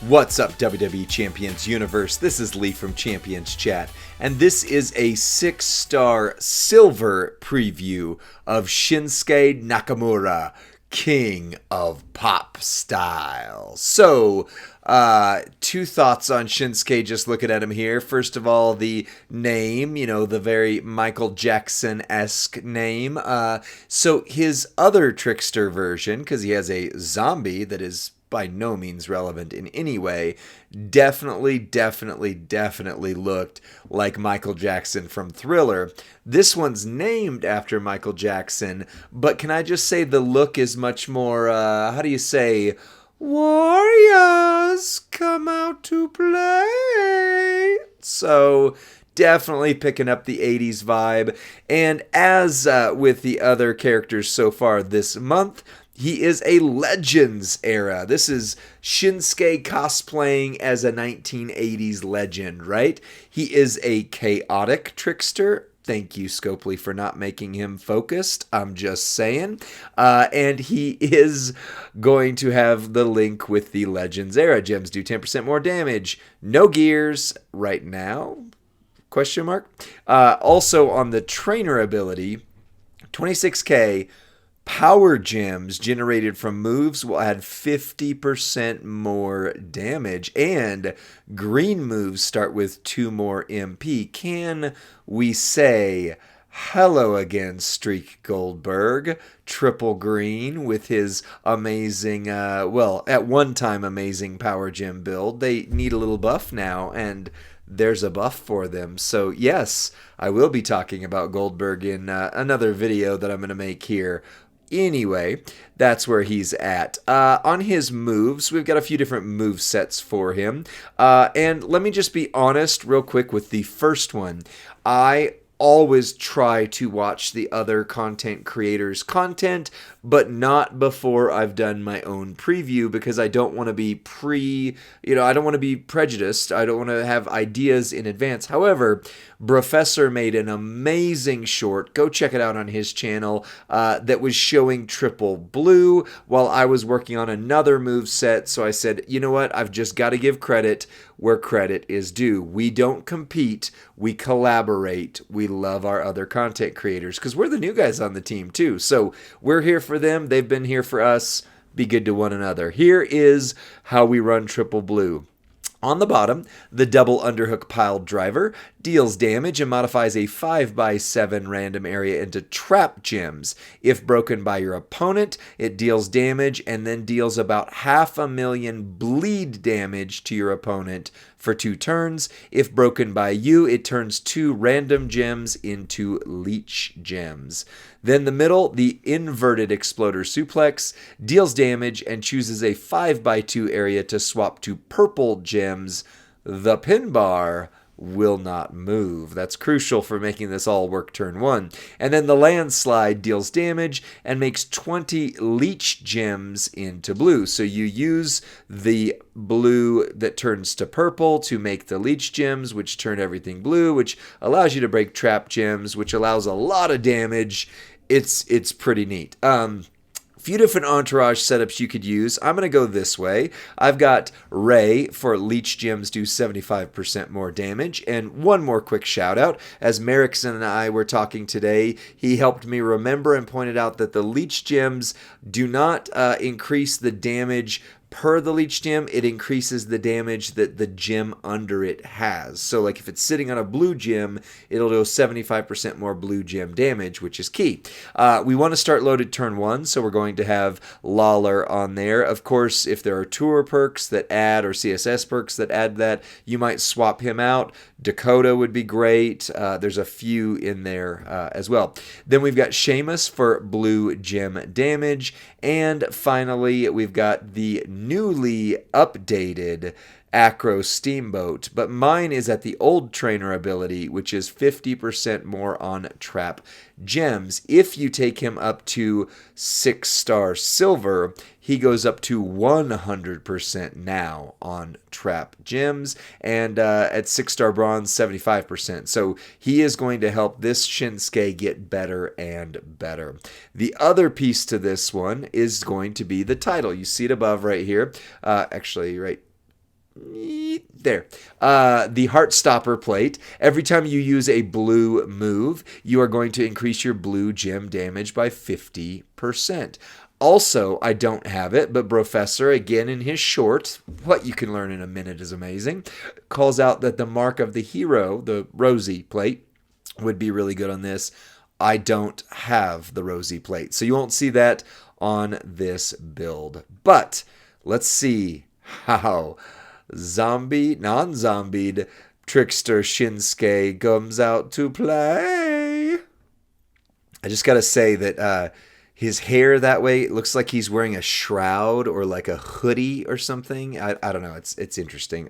What's up, WWE Champions Universe? This is Lee from Champions Chat, and this is a 6-star silver preview of Shinsuke Nakamura, King of Pop Style. So, two thoughts on Shinsuke just looking at him here. First of all, the name, the very Michael Jackson-esque name. So his other Trickster version, because he has a zombie that is by no means relevant in any way, definitely looked like Michael Jackson from Thriller. This one's named after Michael Jackson, but can I just say the look is much more, warriors come out to play. So definitely picking up the 80s vibe. And as with the other characters so far this month, he is a Legends era. This is Shinsuke cosplaying as a 1980s legend, right? He is a chaotic trickster. Thank you, Scopely, for not making him focused. I'm just saying. And he is going to have the link with the Legends era. Gems do 10% more damage. No gears right now? Question mark. Also on the trainer ability, 26k. Power gems generated from moves will add 50% more damage, and green moves start with 2 more MP. Can we say hello again, Streak Goldberg? Triple green with his amazing, at one time amazing power gem build. They need a little buff now, and there's a buff for them. So yes, I will be talking about Goldberg in another video that I'm going to make here. Anyway, that's where he's at. On his moves, we've got a few different move sets for him. And let me just be honest real quick with the first one. I always try to watch the other content creators' content, but not before I've done my own preview, because I don't want to be I don't want to be prejudiced. I don't want to have ideas in advance. However, Professor made an amazing short. Go check it out on his channel that was showing triple blue while I was working on another move set. So I said, you know what? I've just got to give credit where credit is due. We don't compete. We collaborate. We love our other content creators because we're the new guys on the team too. So we're here for them. They've been here for us. Be good to one another. Here is how we run triple blue. On the bottom, the double underhook pile driver deals damage and modifies a 5x7 random area into trap gems. If broken by your opponent, it deals damage and then deals about 500,000 bleed damage to your opponent for 2 turns. If broken by you, it turns 2 random gems into leech gems. Then the middle, the inverted exploder suplex, deals damage and chooses a 5x2 area to swap to purple gems. The pin bar will not move. That's crucial for making this all work turn 1. And then the landslide deals damage and makes 20 leech gems into blue. So you use the blue that turns to purple to make the leech gems, which turn everything blue, which allows you to break trap gems, which allows a lot of damage. It's pretty neat. Few different entourage setups you could use. I'm going to go this way. I've got Ray for leech gems do 75% more damage. And one more quick shout out. As Merrickson and I were talking today, he helped me remember and pointed out that the leech gems do not increase the damage per the leech gem. It increases the damage that the gem under it has. So like if it's sitting on a blue gem, it'll do 75% more blue gem damage, which is key. We want to start loaded turn 1, so we're going to have Lawler on there. Of course, if there are tour perks that add or CSS perks that add that, you might swap him out. Dakota would be great. There's a few in there as well. Then we've got Sheamus for blue gem damage. And finally, we've got the newly updated Acro Steamboat, but mine is at the old trainer ability, which is 50% more on trap gems. If you take him up to 6-star silver, he goes up to 100% now on trap gems, and at 6-star bronze, 75%. So he is going to help this Shinsuke get better and better. The other piece to this one is going to be the title. You see it above right here. Actually, right There. The Heartstopper plate. Every time you use a blue move, you are going to increase your blue gem damage by 50%. Also, I don't have it, but Professor, again in his short, What You Can Learn in a Minute is Amazing, calls out that the Mark of the Hero, the Rosy plate, would be really good on this. I don't have the Rosy plate, so you won't see that on this build. But let's see how non-zombied Trickster Shinsuke comes out to play. I just got to say that his hair that way, it looks like he's wearing a shroud or like a hoodie or something. I don't know. It's interesting.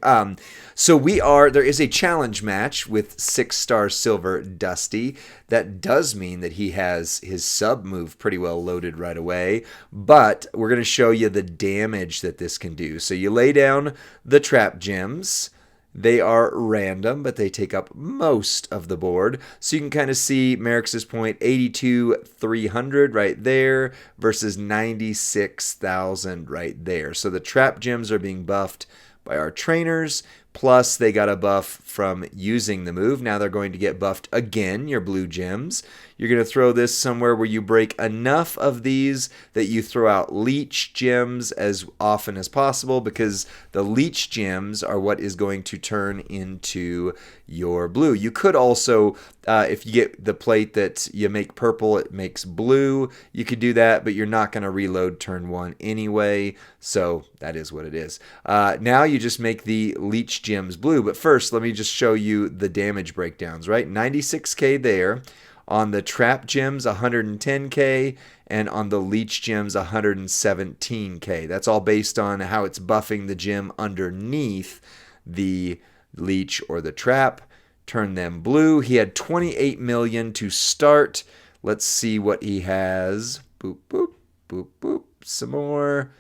So there is a challenge match with 6-star Silver Dusty. That does mean that he has his sub move pretty well loaded right away. But we're going to show you the damage that this can do. So you lay down the trap gems. They are random, but they take up most of the board. So you can kind of see Merrick's point, 82,300 right there versus 96,000 right there. So the trap gems are being buffed by our trainers, plus they got a buff from using the move. Now they're going to get buffed again, your blue gems. You're going to throw this somewhere where you break enough of these that you throw out leech gems as often as possible, because the leech gems are what is going to turn into your blue. You could also, if you get the plate that you make purple, it makes blue. You could do that, but you're not going to reload turn 1 anyway, so that is what it is. Now you just make the leech gems blue, but first let me just show you the damage breakdowns, right? 96k there. On the trap gems, 110k, and on the leech gems, 117k. That's all based on how it's buffing the gem underneath the leech or the trap. Turn them blue. He had 28 million to start. Let's see what he has. Boop, boop, boop, boop. Some more.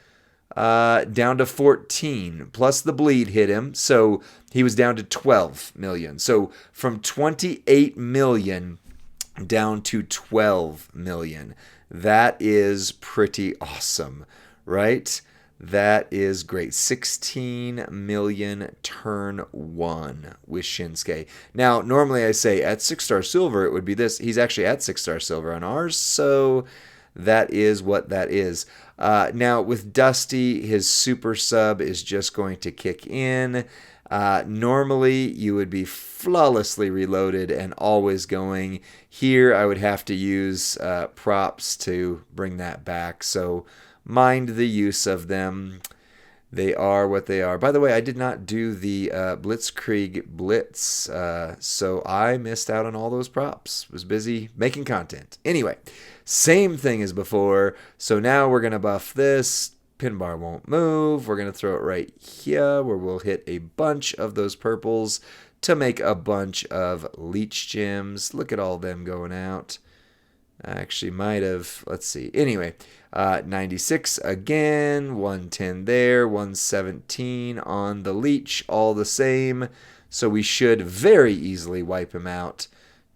Down to 14. Plus the bleed hit him. So he was down to 12 million. So from 28 million down to 12 million. That is pretty awesome, right? That is great. 16 million turn 1 with Shinsuke. Now, normally I say at 6-star silver, it would be this. He's actually at 6-star silver on ours, so that is what that is. Now, with Dusty, his super sub is just going to kick in. Normally, you would be flawlessly reloaded and always going. Here, I would have to use props to bring that back, so mind the use of them. They are what they are. By the way, I did not do the Blitzkrieg Blitz, so I missed out on all those props. Was busy making content. Anyway, same thing as before, so now we're going to buff this. Pin bar won't move. We're going to throw it right here where we'll hit a bunch of those purples to make a bunch of leech gems. Look at all them going out. I actually might have, let's see. Anyway, 96 again, 110 there, 117 on the leech, all the same. So we should very easily wipe him out.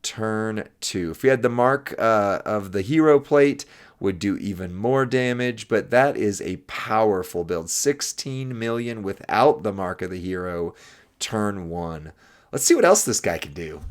Turn 2. If we had the mark of the hero plate, would do even more damage, but that is a powerful build. 16 million without the mark of the hero, turn 1. Let's see what else this guy can do.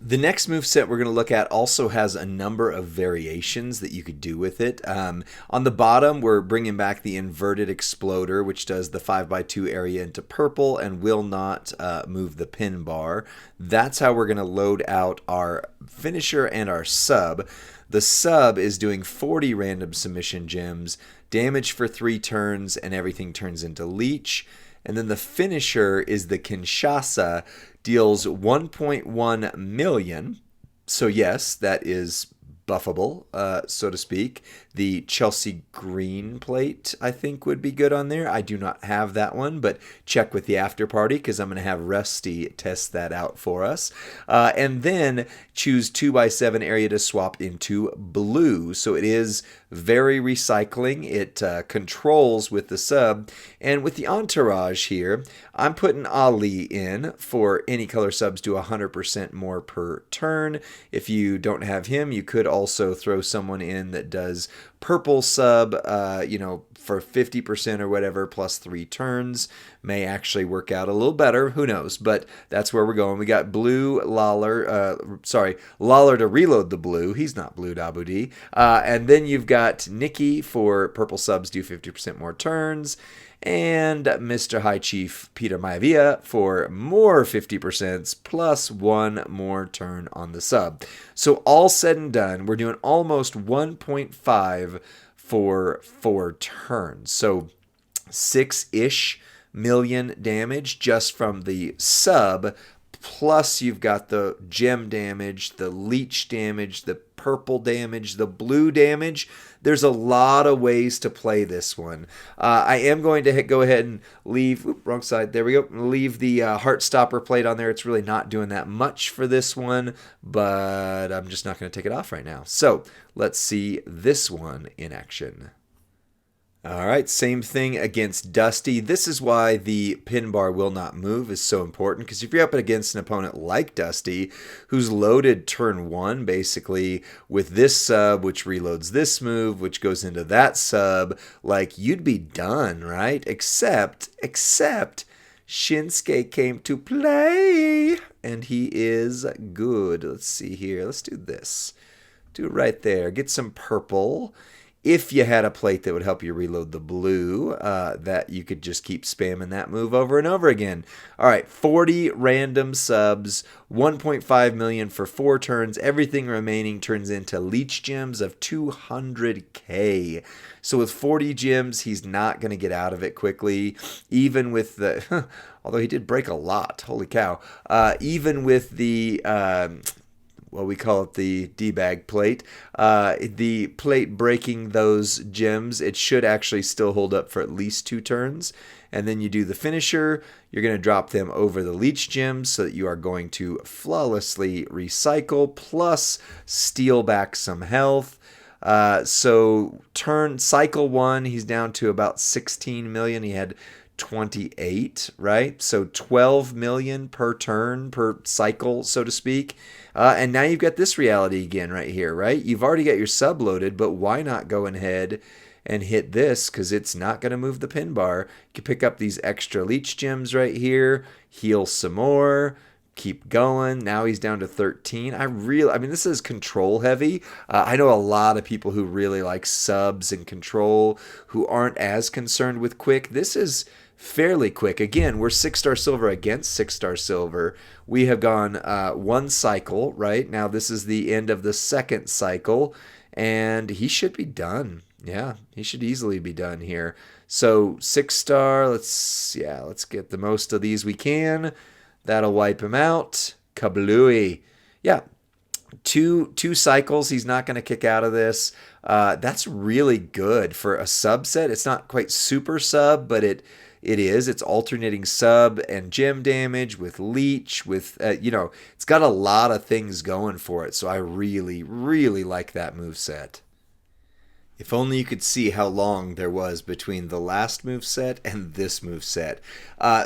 The next moveset we're going to look at also has a number of variations that you could do with it. On the bottom, we're bringing back the Inverted Exploder, which does the 5x2 area into purple and will not move the pin bar. That's how we're going to load out our finisher and our sub. The sub is doing 40 random submission gems, damage for 3 turns, and everything turns into leech. And then the finisher is the Kinshasa, deals 1.1 million. So yes, that is buffable, so to speak. The Chelsea Green plate, I think, would be good on there. I do not have that one, but check with the Afterparty because I'm going to have Rusty test that out for us. And then choose 2x7 area to swap into blue. So it is very recycling. It controls with the sub. And with the entourage here, I'm putting Ali in for any color subs do 100% more per turn. If you don't have him, you could also throw someone in that does purple sub, for 50% or whatever, plus 3 turns. May actually work out a little better. Who knows? But that's where we're going. We got blue Lawler. Lawler to reload the blue. He's not blue Dabudi. And then you've got Nikki for purple subs, do 50% more turns. And Mr. High Chief Peter Maivia for more 50% plus 1 more turn on the sub. So all said and done, we're doing almost 1.5 for 4 turns. So 6-ish million damage just from the sub. Plus you've got the gem damage, the leech damage, the purple damage, the blue damage. There's a lot of ways to play this one. I am going to go ahead and leave, wrong side, there we go, leave the Heartstopper plate on there. It's really not doing that much for this one, but I'm just not going to take it off right now. So let's see this one in action. All right, same thing against Dusty. This is why the pin bar will not move is so important, because if you're up against an opponent like Dusty, who's loaded turn 1 basically with this sub, which reloads this move, which goes into that sub, like you'd be done, right? Except Shinsuke came to play, and he is good. Let's see here. Let's do this. Do it right there. Get some purple. If you had a plate that would help you reload the blue, that you could just keep spamming that move over and over again. All right, 40 random subs, 1.5 million for 4 turns. Everything remaining turns into leech gems of 200k. So with 40 gems, he's not going to get out of it quickly. Even with the, although he did break a lot, holy cow. Even with the we call it the D-bag plate. The plate breaking those gems, it should actually still hold up for at least 2 turns. And then you do the finisher. You're going to drop them over the leech gems so that you are going to flawlessly recycle, plus steal back some health. So cycle 1, he's down to about 16 million. He had 28, right? So 12 million per turn, per cycle, so to speak. And now you've got this reality again right here, right? You've already got your sub loaded, but why not go ahead and hit this? Because it's not going to move the pin bar. You can pick up these extra leech gems right here, heal some more, keep going. Now he's down to 13. I mean, this is control heavy. I know a lot of people who really like subs and control who aren't as concerned with quick. This is fairly quick. Again, we're 6-star silver against 6-star silver. We have gone 1 cycle, right? Now this is the end of the 2nd cycle, and he should be done. Yeah, he should easily be done here. So 6-star, let's get the most of these we can. That'll wipe him out. Kablooey. Yeah, two cycles. He's not going to kick out of this. That's really good for a subset. It's not quite super sub, but it is. It's alternating sub and gem damage with leech, with, it's got a lot of things going for it. So I really, really like that moveset. If only you could see how long there was between the last moveset and this moveset.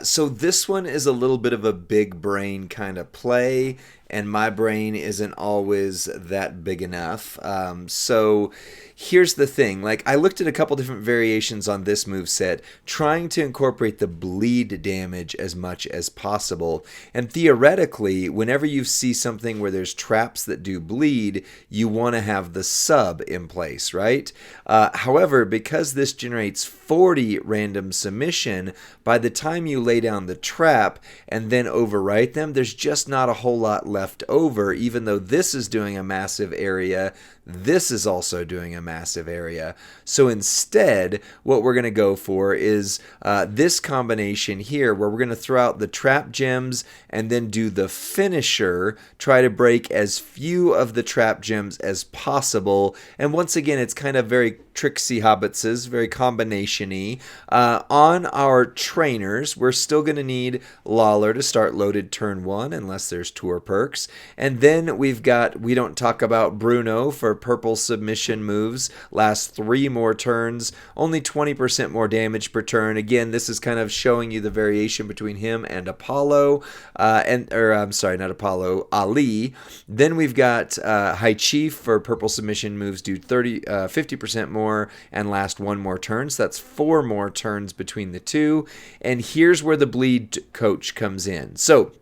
So this one is a little bit of a big brain kind of play, and my brain isn't always that big enough. So here's the thing. Like, I looked at a couple different variations on this moveset, trying to incorporate the bleed damage as much as possible. And theoretically, whenever you see something where there's traps that do bleed, you want to have the sub in place, right? However, because this generates 40 random submission, by the time you lay down the trap and then overwrite them, there's just not a whole lot left over. Even though this is doing a massive area, this is also doing a massive area. So instead, what we're going to go for is this combination here, where we're going to throw out the trap gems and then do the finisher, try to break as few of the trap gems as possible. And once again, it's kind of very tricksy hobbitses, very combination-y. On our trainers, we're still going to need Lawler to start loaded turn 1, unless there's tour perks. And then we don't talk about Bruno for purple submission moves, last 3 more turns, only 20% more damage per turn. Again, this is kind of showing you the variation between him and Apollo, not Apollo, Ali. Then we've got High Chief for purple submission moves, do 50% more and last 1 more turn. So that's 4 more turns between the two. And here's where the bleed coach comes in. So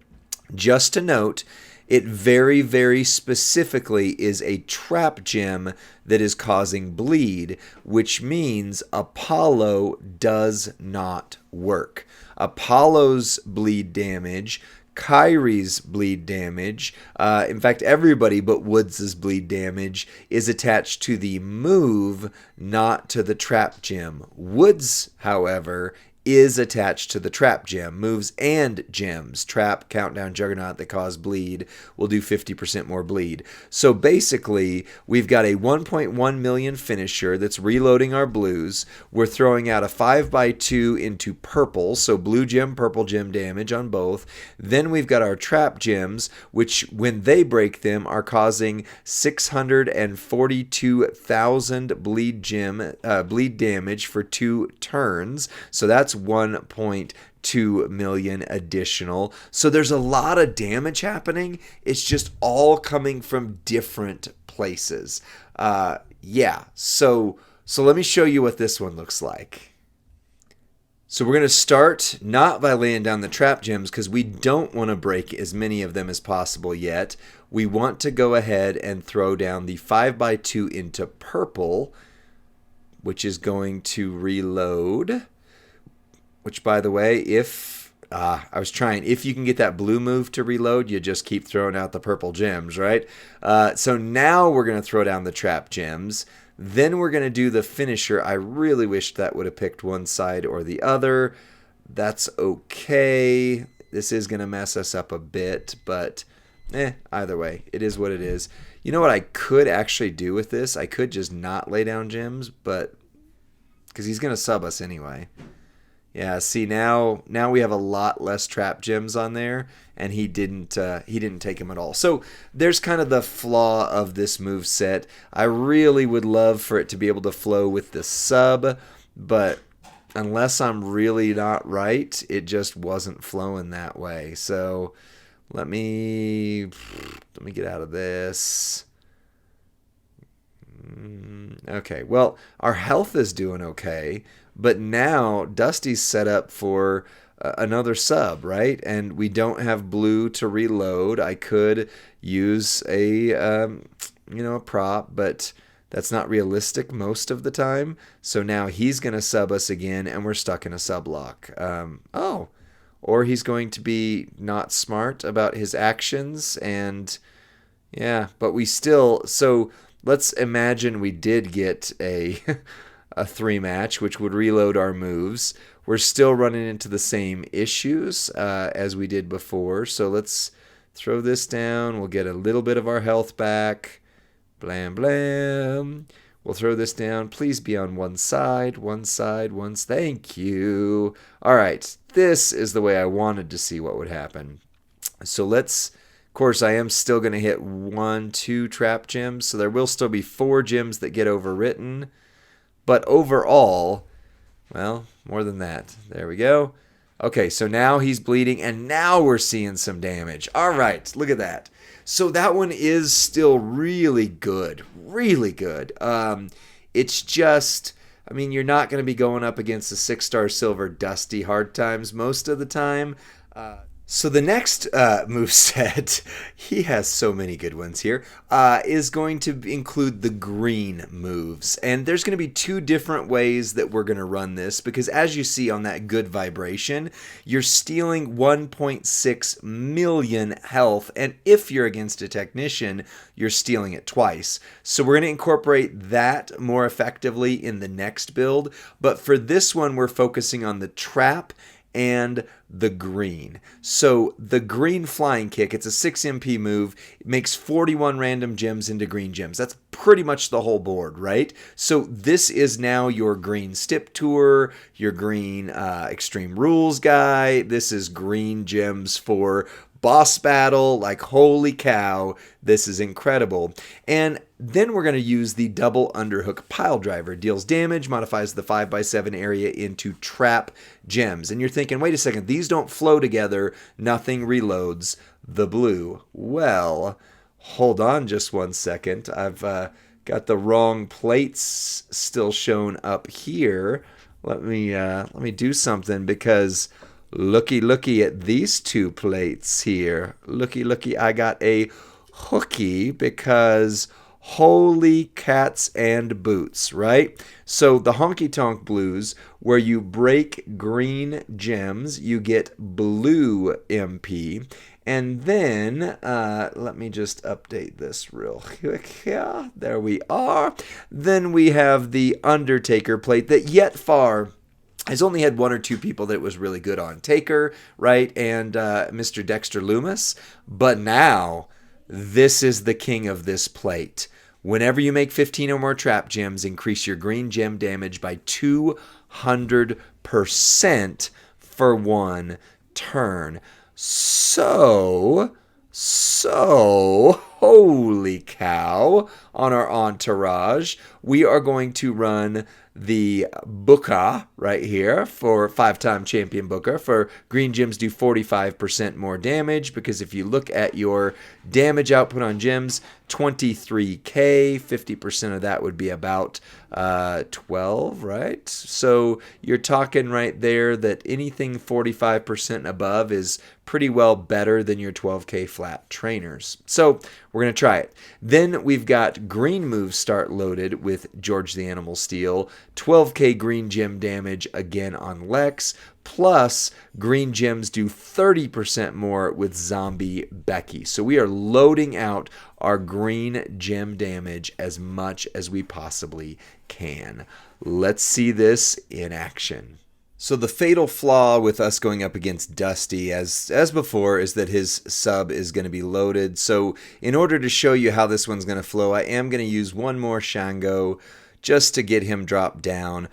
just to note, it very, very specifically is a trap gem that is causing bleed, which means Apollo does not work. Apollo's bleed damage, Kyrie's bleed damage, in fact, everybody but Woods' bleed damage is attached to the move, not to the trap gem. Woods, however, is attached to the trap gem. Moves and gems, trap, countdown, juggernaut, that cause bleed will do 50% more bleed. So basically, we've got a 1.1 million finisher that's reloading our blues. We're throwing out a 5x2 into purple, so blue gem, purple gem damage on both. Then we've got our trap gems, which when they break them are causing 642,000 bleed damage for 2 turns. So that's 1.2 million additional. So there's a lot of damage happening. It's just all coming from different places. So let me show you what this one looks like. So we're going to start not by laying down the trap gems because we don't want to break as many of them as possible yet. We want to go ahead and throw down the 5x2 into purple, which is going to reload. Which, by the way, if you can get that blue move to reload, you just keep throwing out the purple gems, right? So now we're going to throw down the trap gems. Then we're going to do the finisher. I really wish that would have picked one side or the other. That's okay. This is going to mess us up a bit, but either way, it is what it is. You know what I could actually do with this? I could just not lay down gems, but because he's going to sub us anyway. Yeah, see, now we have a lot less trap gems on there, and he didn't take him at all. So there's kind of the flaw of this move set. I really would love for it to be able to flow with the sub, but unless I'm really not right, it just wasn't flowing that way. So let me get out of this. Okay, well, our health is doing okay. But now Dusty's set up for another sub, right? And we don't have blue to reload. I could use a prop, but that's not realistic most of the time. So now he's going to sub us again, and we're stuck in a sub lock. Or he's going to be not smart about his actions, and but we still. So let's imagine we did get a 3 match, which would reload our moves. We're still running into the same issues as we did before. So let's throw this down. We'll get a little bit of our health back. Blam, blam. We'll throw this down. Please be on one side. Thank you. All right. This is the way I wanted to see what would happen. So of course, I am still going to hit 2 trap gems. So there will still be 4 gems that get overwritten. But overall, well, more than that. There we go. Okay, so now he's bleeding, and now we're seeing some damage. All right, look at that. So that one is still really good. Really good. It's just, you're not going to be going up against a 6-star silver Dusty hard times most of the time. So the next moveset, he has so many good ones here, is going to include the green moves. And there's going to be 2 different ways that we're going to run this, because as you see on that good vibration, you're stealing 1.6 million health, and if you're against a technician, you're stealing it twice. So we're going to incorporate that more effectively in the next build, but for this one, we're focusing on the trap and the green. So the green flying kick, it's a 6 MP move. It makes 41 random gems into green gems. That's pretty much the whole board, right? So this is now your green Stip Tour, your green Extreme Rules guy. This is green gems for boss battle. Like, holy cow, this is incredible. And then we're going to use the double underhook pile driver. Deals damage, modifies the 5x7 area into trap gems. And you're thinking, wait a second, these don't flow together. Nothing reloads the blue. Well, hold on just one second. I've got the wrong plates still shown up here. Let me do something, because looky at these two plates here. Looky, I got a hooky, because holy cats and boots, right? So the honky tonk blues, where you break green gems, you get blue MP. And then, let me just update this real quick here. There we are. Then we have the Undertaker plate that yet far has only had one or two people that it was really good on. Taker, right, and Mr. Dexter Loomis. But now, this is the king of this plate. Whenever you make 15 or more trap gems, increase your green gem damage by 200% for one turn. So, holy cow, on our entourage, we are going to run the Booker right here for 5-time champion Booker. For green gems, do 45% more damage, because if you look at your damage output on gems, 23k, 50% of that would be about 12, right? So you're talking right there that anything 45% above is pretty well better than your 12k flat trainers. So we're going to try it. Then we've got green moves start loaded with George the Animal Steel, 12k green gem damage again on Lex, plus green gems do 30% more with Zombie Becky. So we are loading out our green gem damage as much as we possibly can. Let's see this in action. So the fatal flaw with us going up against Dusty, as before, is that his sub is going to be loaded. So in order to show you how this one's going to flow, I am going to use one more Shango just to get him dropped down.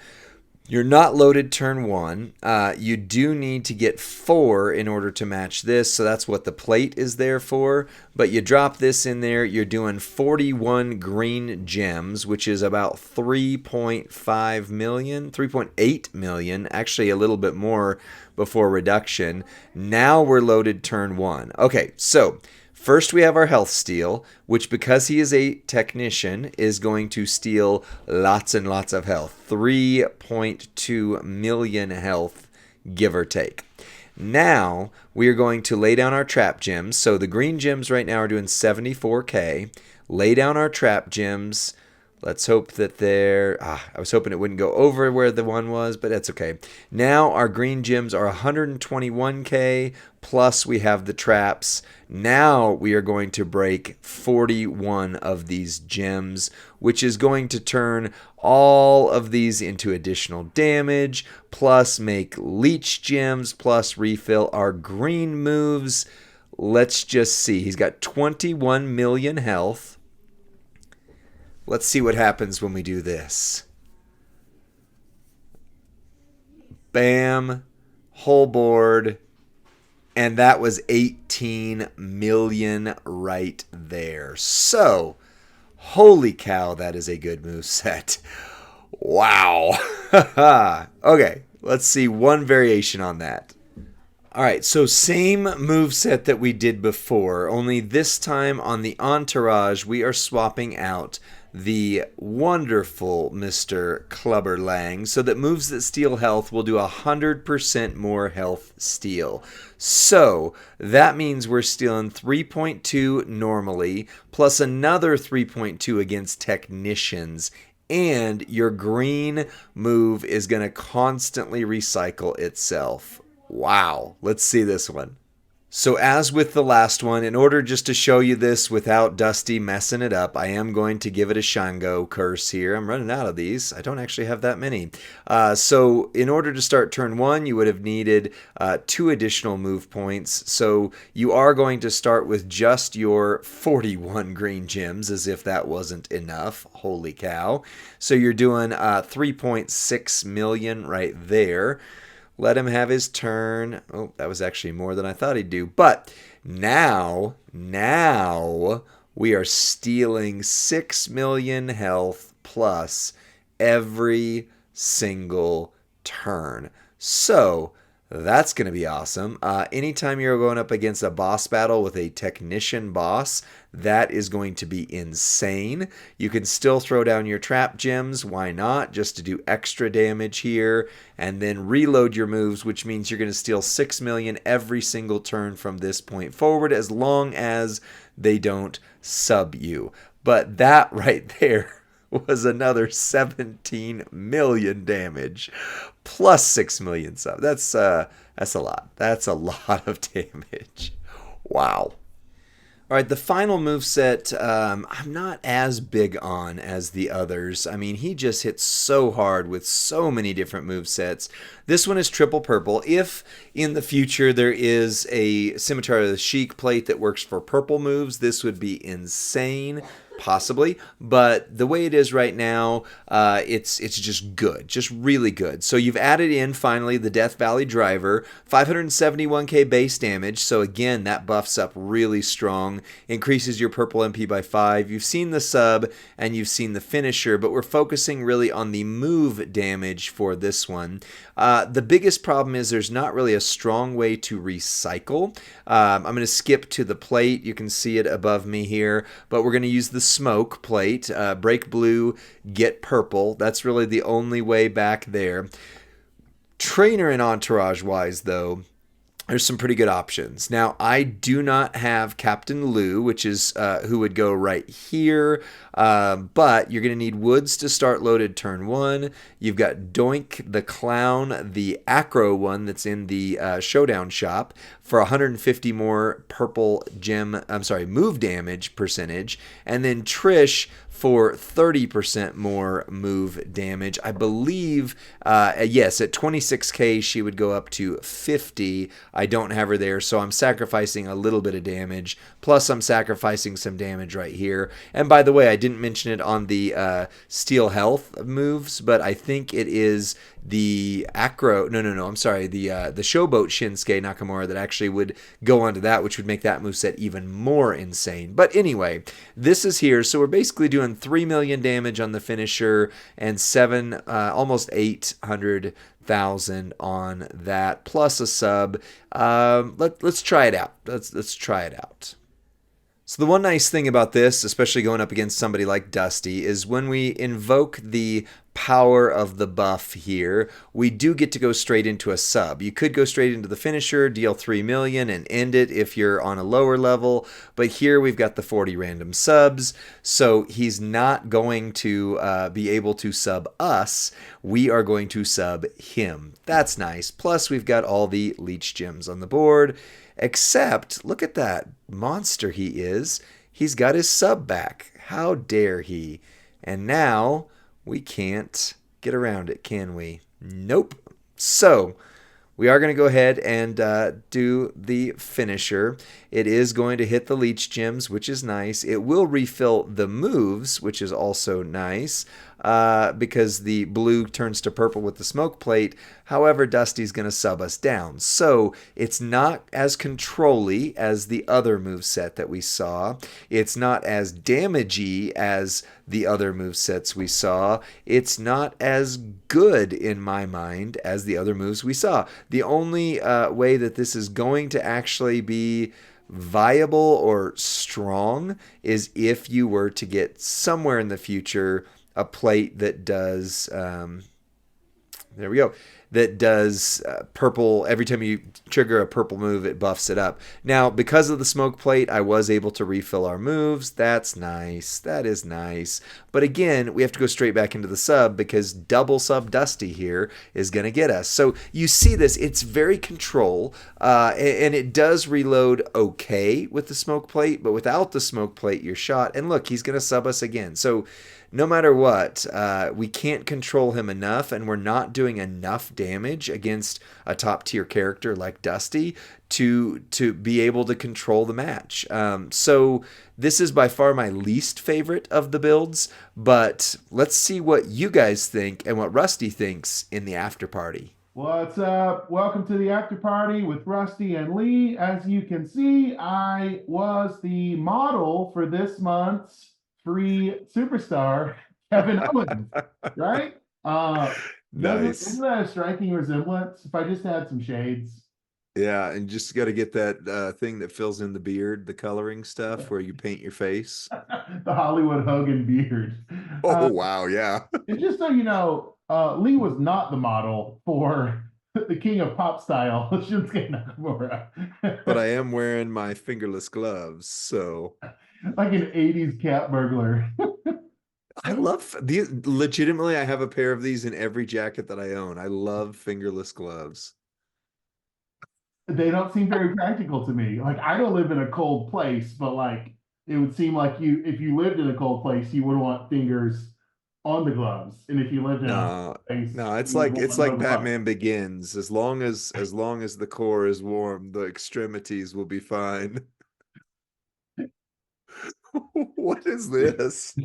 You're not loaded turn 1. You do need to get 4 in order to match this, so that's what the plate is there for. But you drop this in there, you're doing 41 green gems, which is about 3.5 million, 3.8 million, actually a little bit more before reduction. Now we're loaded turn 1. Okay, so first we have our health steal, which, because he is a technician, is going to steal lots and lots of health. 3.2 million health, give or take. Now we are going to lay down our trap gems. So the green gems right now are doing 74k. Lay down our trap gems. Let's hope that they're... I was hoping it wouldn't go over where the one was, but that's okay. Now our green gems are 121k, plus we have the traps. Now we are going to break 41 of these gems, which is going to turn all of these into additional damage, plus make leech gems, plus refill our green moves. Let's just see. He's got 21 million health. Let's see what happens when we do this. Bam. Whole board. And that was 18 million right there. So, holy cow, that is a good moveset. Wow. Okay, let's see one variation on that. Alright, so same moveset that we did before, only this time on the entourage we are swapping out the wonderful Mr. Clubber Lang, so that moves that steal health will do 100% more health steal. So that means we're stealing 3.2 normally, plus another 3.2 against technicians, and your green move is going to constantly recycle itself. Wow, let's see this one. So as with the last one, in order just to show you this without Dusty messing it up, I am going to give it a Shango curse here. I'm running out of these. I don't actually have that many. So in order to start turn 1, you would have needed 2 additional move points. So you are going to start with just your 41 green gems, as if that wasn't enough. Holy cow. So you're doing 3.6 million right there. Let him have his turn. Oh, that was actually more than I thought he'd do. But now we are stealing 6 million health plus every single turn. So that's going to be awesome. Anytime you're going up against a boss battle with a technician boss, that is going to be insane. You can still throw down your trap gems. Why not? Just to do extra damage here. And then reload your moves, which means you're going to steal 6 million every single turn from this point forward, as long as they don't sub you. But that right there was another 17 million damage plus 6 million sub. That's a lot. That's a lot of damage. Wow. All right, the final moveset, I'm not as big on as the others. I mean, he just hits so hard with so many different movesets. This one is triple purple. If in the future there is a Scimitar of the Sheik plate that works for purple moves, this would be insane. Possibly, but the way it is right now, it's just good, just really good. So you've added in finally the Death Valley driver, 571k base damage. So again, that buffs up really strong, increases your purple MP by 5. You've seen the sub and you've seen the finisher, but we're focusing really on the move damage for this one. The biggest problem is there's not really a strong way to recycle. I'm going to skip to the plate. You can see it above me here, but we're going to use the smoke plate. Break blue, get purple. That's really the only way back there. Trainer and entourage wise, though, there's some pretty good options. Now, I do not have Captain Lou, which is who would go right here, but you're going to need Woods to start loaded turn 1. You've got Doink the Clown, the Acro one that's in the Showdown shop for 150 more purple move damage percentage, and then Trish for 30% more move damage. I believe, yes, at 26k she would go up to 50. I don't have her there, so I'm sacrificing a little bit of damage, plus I'm sacrificing some damage right here. And by the way, I didn't mention it on the Steel Health moves, but I think it is the Acro, I'm sorry, the Showboat Shinsuke Nakamura that actually would go onto that, which would make that moveset even more insane. But anyway, this is here, so we're basically doing 3 million damage on the finisher and almost 800,000 on that, plus a sub. Let's try it out. Let's try it out. So the one nice thing about this, especially going up against somebody like Dusty, is when we invoke the power of the buff here, we do get to go straight into a sub. You could go straight into the finisher, deal 3 million, and end it if you're on a lower level, but here we've got the 40 random subs, so he's not going to be able to sub us. We are going to sub him. That's nice. Plus, we've got all the leech gems on the board. Except, look at that monster he is. He's got his sub back. How dare he? And now we can't get around it, can we? Nope. So we are going to go ahead and do the finisher. It is going to hit the leech gems, which is nice. It will refill the moves, which is also nice, because the blue turns to purple with the smoke plate. However, Dusty's going to sub us down. So it's not as control-y as the other moveset that we saw. It's not as damagey as the other movesets we saw. It's not as good, in my mind, as the other moves we saw. The only way that this is going to actually be viable or strong is if you were to get somewhere in the future a plate that does, there we go, that does purple. Every time you trigger a purple move, it buffs it up. Now, because of the smoke plate, I was able to refill our moves. That's nice. That is nice. But again, we have to go straight back into the sub because double sub Dusty here is going to get us. So you see this, it's very control, and it does reload okay with the smoke plate, but without the smoke plate, you're shot. And look, he's going to sub us again. So no matter what, we can't control him enough, and we're not doing enough damage against a top tier character like Dusty to be able to control the match. So this is by far my least favorite of the builds, but let's see what you guys think and what Rusty thinks in the after party. What's up? Welcome to the after party with Rusty and Lee. As you can see, I was the model for this month's free superstar, Kevin Owens, right? Isn't Nice. that a striking resemblance? If I just had some shades. Yeah, and just got to get that thing that fills in the beard, the coloring stuff where you paint your face. The Hollywood Hogan beard. Oh, wow, yeah. And just so you know, Lee was not the model for the king of pop style, Shinsuke Nakamura. But I am wearing my fingerless gloves, so Like an 80s cat burglar. I love these. Legitimately, I have a pair of these in every jacket that I own. I love fingerless gloves. They don't seem very practical to me. Like, I don't live in a cold place, but like it would seem like if you lived in a cold place, you would want fingers on the gloves. And if you lived in a hot No, place, no, you would it's want no like gloves. Batman Begins. As long as the core is warm, the extremities will be fine. What is this?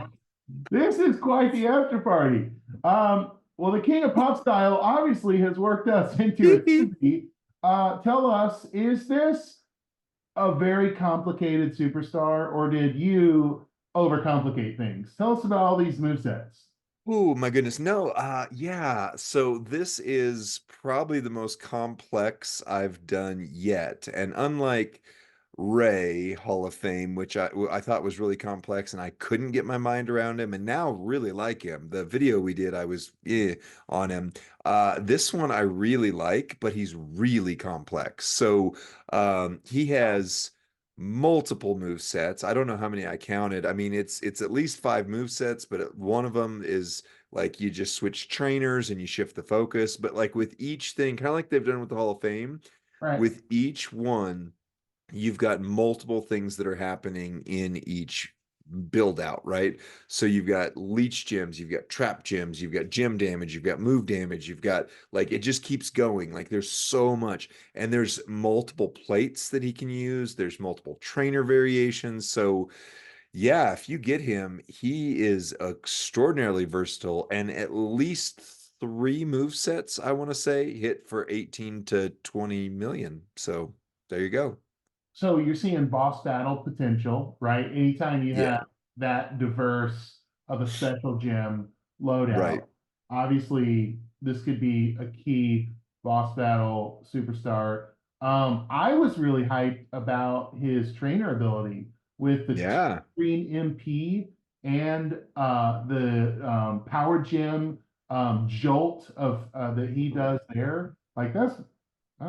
This is quite the after party. Well, the king of pop style obviously has worked us into a doozy. Tell us, is this a very complicated superstar, or did you overcomplicate things? Tell us about all these movesets. Oh my goodness. No, yeah. So this is probably the most complex I've done yet. And unlike Ray Hall of Fame, which I thought was really complex and I couldn't get my mind around him, and now really like him. The video we did, I was on him. This one I really like, but he's really complex. So he has multiple move sets. I don't know how many I counted. I mean, it's at least five move sets, but one of them is like you just switch trainers and you shift the focus. But like with each thing, kind of like they've done with the Hall of Fame, Right. with each one, you've got multiple things that are happening in each build out, right? So you've got leech gems, you've got trap gems, you've got gem damage, you've got move damage, you've got like it just keeps going. Like there's so much, and there's multiple plates that he can use, there's multiple trainer variations. So yeah, if you get him, he is extraordinarily versatile, and at least three move sets, I want to say, hit for 18 to 20 million. So there you go. So you're seeing boss battle potential, right? Anytime you Yeah, have that diverse of a special gem right. loadout, obviously this could be a key boss battle superstar. I was really hyped about his trainer ability with the Yeah, green MP and the power gem jolt of that he does there. Like that's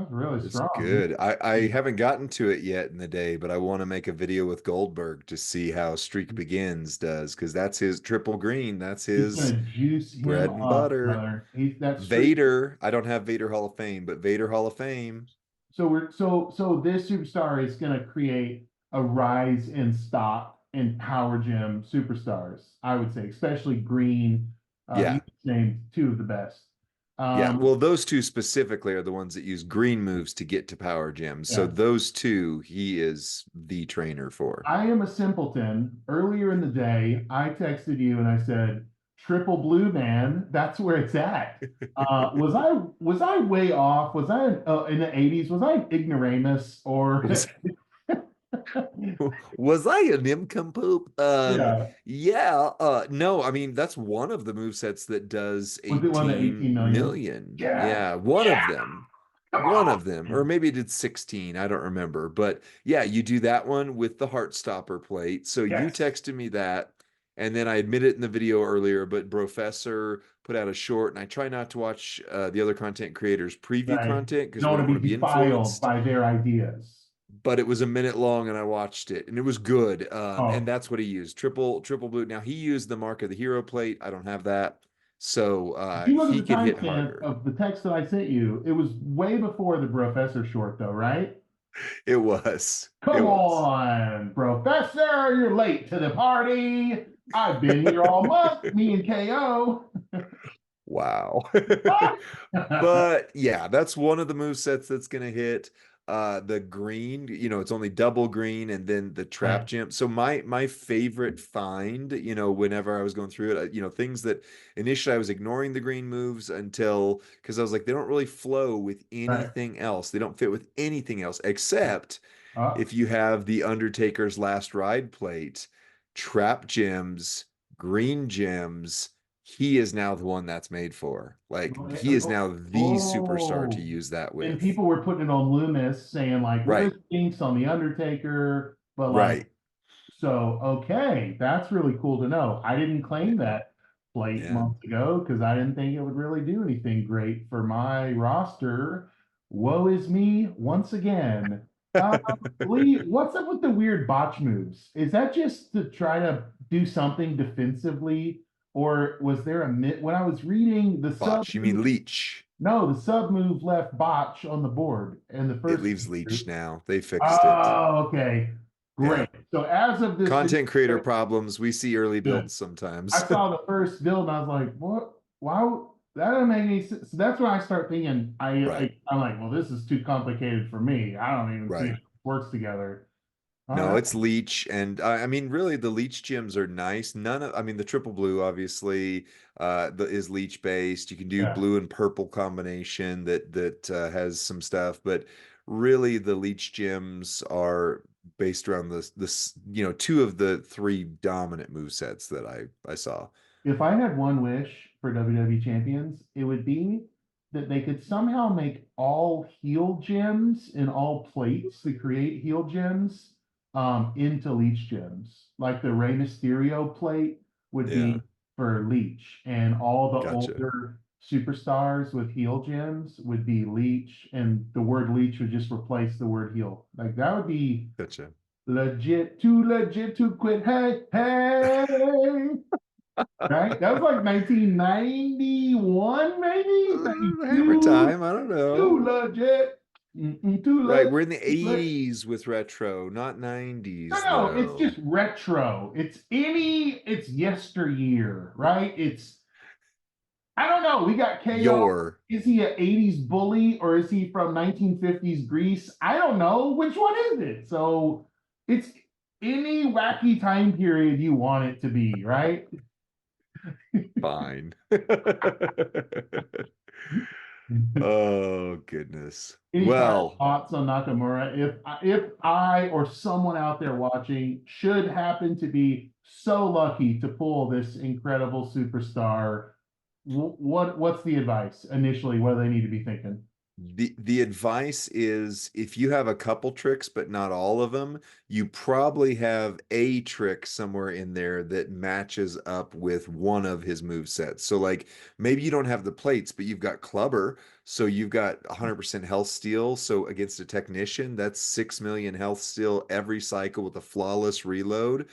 really it's strong. good. I haven't gotten to it yet in the day, but I want to make a video with Goldberg to see how Streak Begins does, because that's his triple green. That's He's his gonna juice him bread and up, butter. brother. He's that streak. Vader, I don't have Vader Hall of Fame, but Vader Hall of Fame. So this superstar is gonna create a rise in stock in power gem superstars. I would say, especially green. You Yeah. named two of the best. Yeah, Um, well, those two specifically are the ones that use green moves to get to power gems. So yeah, those two, he is the trainer for. I am a simpleton. Earlier in the day, I texted you and I said, "Triple blue man, that's where it's at." Was I way off? Was I in the 80s? Was I ignoramus or Was was I a nincompoop? yeah? Yeah, no, I mean that's one of the move sets that does Was it one of the 18 18 million? million. Yeah, Yeah, one yeah. of them. Come One on. of them, or maybe it did 16, I don't remember. But yeah, you do that one with the Heartstopper plate. So you Yes. texted me that, And then I admit it in the video earlier, but Professor put out a short, and I try not to watch the other content creators' preview Right. content because Don't we want don't to want to be be defiled influenced. by their ideas. But it was a minute long, and I watched it, and it was good. And Oh, that's what he used, triple blue. Now he used the Mark of the Hero plate. I don't have that, so if you look he at the could hit timestamp harder. of the text that I sent you, it was way before the Professor short, though, right? It was. It Come was. on, Professor, you're late to the party. I've been here all month, me and KO. Wow. But yeah, that's one of the move sets that's going to hit. The green, it's only double green and then the trap Right, gem. So my favorite find, whenever I was going through it, things that initially I was ignoring the green moves until because I was like, they don't really flow with right. anything else. They don't fit with anything else except Uh, if you have the Undertaker's Last Ride plate, trap gems, green gems, he is now the one that's made for. Like he is now the superstar to oh, use that and with. people were putting it on Loomis saying, like, where's Right, Jinx on The Undertaker? But, like, right. so, okay, that's really cool to know. I didn't claim Yeah, that plate yeah. months ago because I didn't think it would really do anything great for my roster. Woe is me once again. Um, Lee, what's up with the weird botch moves? Is that just to try to do something defensively, or was there when I was reading the sub Botch. You move? mean leech? No, the sub move left botch on the board in the It first leaves leech playthrough. now. They fixed it. Oh, okay. Yeah. Great. So as of this video, Content creator problems. We see early good. builds sometimes. I saw the first build and I was like, what? Why? That doesn't make any sense. So that's when I start thinking, Right, I'm like, well, this is too complicated for me. I don't even see how right. it works together. All No, right. it's leech, and I mean, really, the leech gems are nice. I mean, the triple blue obviously is leech based. You can do Yeah. blue and purple combination that has some stuff, but really, the leech gems are based around this two of the three dominant move sets that I saw. If I had one wish for WWE Champions, it would be that they could somehow make all heel gems and all plates to create heel gems into leech gems. Like the Rey Mysterio plate would Yeah, be for leech, and all the gotcha, older superstars with heel gems would be leech, and the word leech would just replace the word heel. Like that would be gotcha. legit to quit. Hey, hey. Right? That was like 1991, maybe Hammer 92. time. I don't Too know. legit. Too Right, legit. we're in the 80s with retro, not No, 90s no, it's though. just retro. It's yesteryear, right? I don't know. We got KO. Your Is he an 80s bully or is he from 1950s Greece? I don't know. Which one is it? So it's any wacky time period you want it to be, right? fine. Oh, goodness. Any final Well, thoughts on Nakamura? If I or someone out there watching should happen to be so lucky to pull this incredible superstar, what's the advice initially? What do they need to be thinking? the advice is if you have a couple tricks, but not all of them, you probably have a trick somewhere in there that matches up with one of his move sets. So like maybe you don't have the plates, but you've got clubber, so you've got 100% health steal. So against a technician, that's 6 million health steal every cycle with a flawless reload.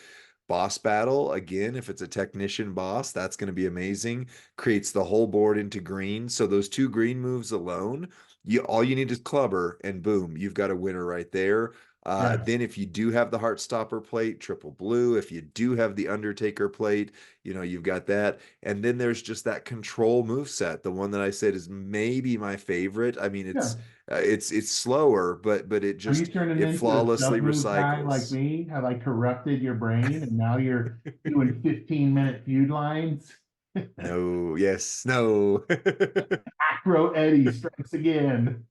Boss battle, again, if it's a technician boss, that's going to be amazing. Creates the whole board into green. So those two green moves alone, all you need is clubber, and boom, you've got a winner right there. Yeah, Then if you do have the Heartstopper plate, triple blue. If you do have the Undertaker plate, you've got that. And then there's just that control move set, the one that I said is maybe my favorite. I mean, yeah. it's slower, but it Are you just turning it into a flawlessly sub move guy like recycles. me? Have I corrupted your brain and now you're doing 15-minute feud lines? No, yes, no. Acro Eddie strikes again.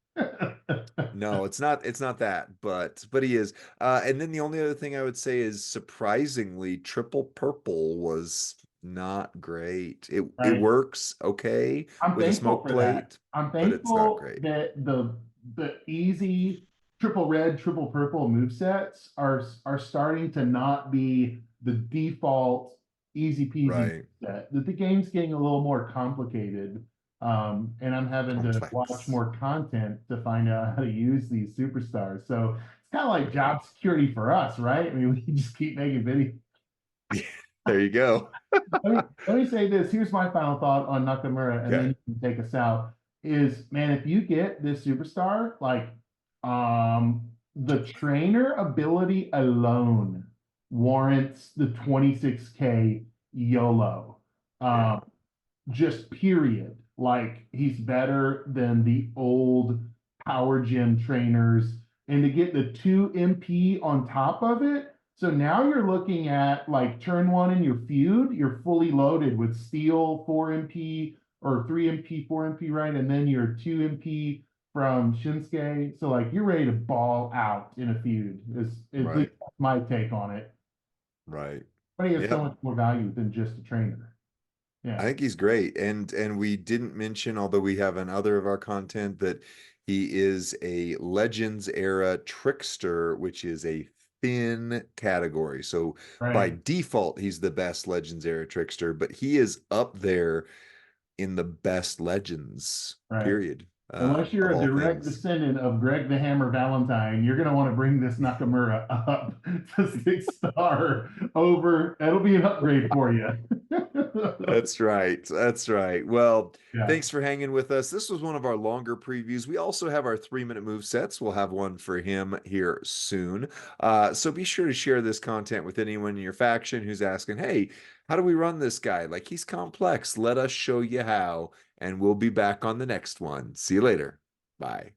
No, it's not that, but he is. And then the only other thing I would say is surprisingly, triple purple was not great. It Right. works okay I'm with a thankful smoke for that. plate, I'm but it's not thankful great. that the easy triple red, triple purple move sets are starting to not be the default easy peasy Right. set. That the game's getting a little more complicated. And I'm having to watch Complex. more content to find out how to use these superstars. So it's kind of like job security for us, right? I mean, we can just keep making videos. There you go. Let me say this. Here's my final thought on Nakamura, and then Okay. you can take us out. Is man, if you get this superstar, like the trainer ability alone warrants the 26K YOLO. Yeah. Um, just period. Like he's better than the old power gym trainers. And to get the 2 MP on top of it, so now you're looking at like turn one in your feud, you're fully loaded with steel 4 MP or 3 MP, 4 MP, right? And then your 2 MP from Shinsuke. So like you're ready to ball out in a feud. Is at least Right. my take on it. Right. But he has so Yep. much more value than just a trainer. I Yeah. think he's great. And we didn't mention, although we have in other of our content, that he is a Legends era trickster, which is a thin category. So by Right. default, he's the best Legends era trickster, but he is up there in the best Legends, Right. period, Unless you're of a all direct things. descendant of Greg the Hammer Valentine, you're going to want to bring this Nakamura up to 6 star over. That'll be an upgrade for you. That's right. That's right. Well, Yeah. thanks for hanging with us. This was one of our longer previews. We also have our 3-minute move sets. We'll have one for him here soon. So be sure to share this content with anyone in your faction who's asking, hey, how do we run this guy? Like, he's complex. Let us show you how, and we'll be back on the next one. See you later. Bye.